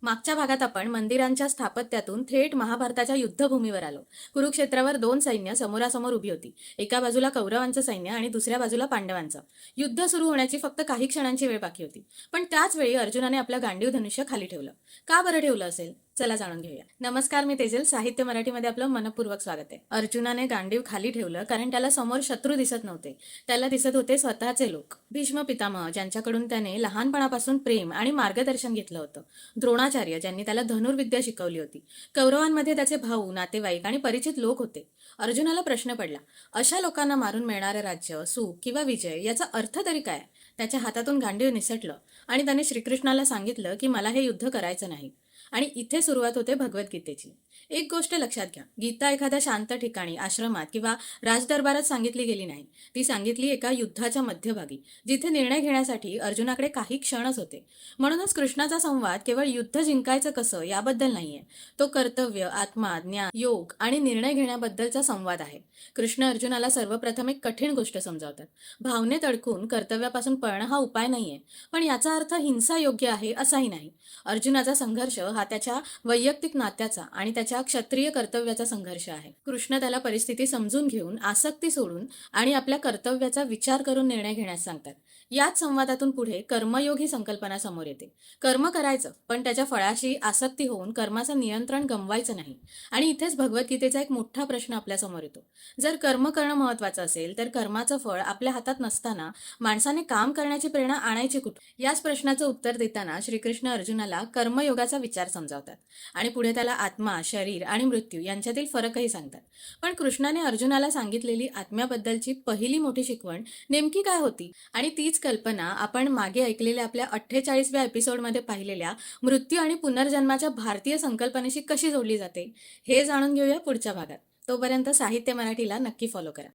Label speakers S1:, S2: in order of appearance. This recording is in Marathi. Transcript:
S1: मागच्या भागात आपण मंदिरांच्या स्थापत्यातून थेट महाभारताच्या युद्धभूमीवर आलो. कुरुक्षेत्रावर दोन सैन्य समोरासमोर उभी होती. एका बाजूला कौरवांचं सैन्य आणि दुसऱ्या बाजूला पांडवांचं. युद्ध सुरू होण्याची फक्त काही क्षणांची वेळ बाकी होती. पण त्याच वेळी अर्जुनाने आपलं गांडीव धनुष्य खाली ठेवलं. का बरं ठेवलं असेल? चला जाणून घेऊया. नमस्कार, मी तेजल. साहित्य मराठीमध्ये आपलं मनपूर्वक स्वागत आहे. अर्जुनाने गांडीव खाली ठेवलं कारण त्याला समोर शत्रू दिसत नव्हते. त्याला दिसत होते स्वतःचे लोक. भीष्म पितामह, ज्यांच्याकडून त्याने लहानपणापासून प्रेम आणि मार्गदर्शन घेतलं होतं. द्रोणाचार्य, ज्यांनी त्याला धनुर्विद्या शिकवली होती. कौरवांमध्ये त्याचे भाऊ, नातेवाईक आणि परिचित लोक होते. अर्जुनाला प्रश्न पडला, अशा लोकांना मारून मिळणारं राज्य, सुख किंवा विजय याचा अर्थ तरी काय? त्याच्या हातातून गांडीव निसटलं आणि त्याने श्रीकृष्णाला सांगितलं की मला हे युद्ध करायचं नाही. आणि इथे सुरुवात होते भगवद्गीतेची. एक गोष्ट लक्षात घ्या, गीता एखाद्या शांत ठिकाणी, आश्रमात किंवा राजदरबारात सांगितली गेली नाही. ती सांगितली एका युद्धाच्या मध्यभागी, जिथे निर्णय घेण्यासाठी अर्जुनाकडे काही क्षणच होते. म्हणूनच कृष्णाचा संवाद केवळ युद्ध जिंकायचं कसं याबद्दल नाहीये. तो कर्तव्य, आत्मा, ज्ञान, योग आणि निर्णय घेण्याबद्दलचा संवाद आहे. कृष्ण अर्जुनाला सर्वप्रथम एक कठीण गोष्ट समजावतात. भावनेत अडकून कर्तव्यापासून पळणं हा उपाय नाहीये, पण याचा अर्थ हिंसा योग्य आहे असाही नाही. अर्जुनाचा संघर्ष हा त्याच्या वैयक्तिक नात्याचा आणि त्याच्या क्षत्रिय कर्तव्याचा संघर्ष आहे. कृष्ण त्याला परिस्थिती समजून घेऊन, आसक्ती सोडून आणि आपल्या कर्तव्याचा विचार करून निर्णय घेण्यास सांगतात. याच संवादातून पुढे कर्मयोग ही संकल्पना समोर येते. कर्म करायचं, पण त्याच्या फळाशी आसक्ती होऊन कर्माचं नियंत्रण गमवायचं नाही. आणि इथेच भगवद्गीतेचा एक मोठा प्रश्न आपल्या समोर येतो. जर कर्म करणं महत्वाचं असेल, तर कर्माचं फळ आपल्या हातात नसताना माणसाने काम करण्याची प्रेरणा आणायची कुठे? याच प्रश्नाचं उत्तर देताना श्रीकृष्ण अर्जुनाला कर्मयोगाचा विचार समजावतात आणि पुढे त्याला आत्मा, शरीर आणि मृत्यू यांच्यातील फरकही सांगतात. पण कृष्णाने अर्जुनाला सांगितलेली आत्म्याबद्दलची पहिली मोठी शिकवण नेमकी काय होती? आणि तीच कल्पना आपण मागे ऐकलेल्या आपल्या 48व्या एपिसोडमध्ये पाहिलेल्या मृत्यू आणि पुनर्जन्माच्या भारतीय संकल्पनेशी कशी जोडली जाते, हे जाणून घेऊया पुढच्या भागात. तोपर्यंत साहित्य मराठीला नक्की फॉलो करा.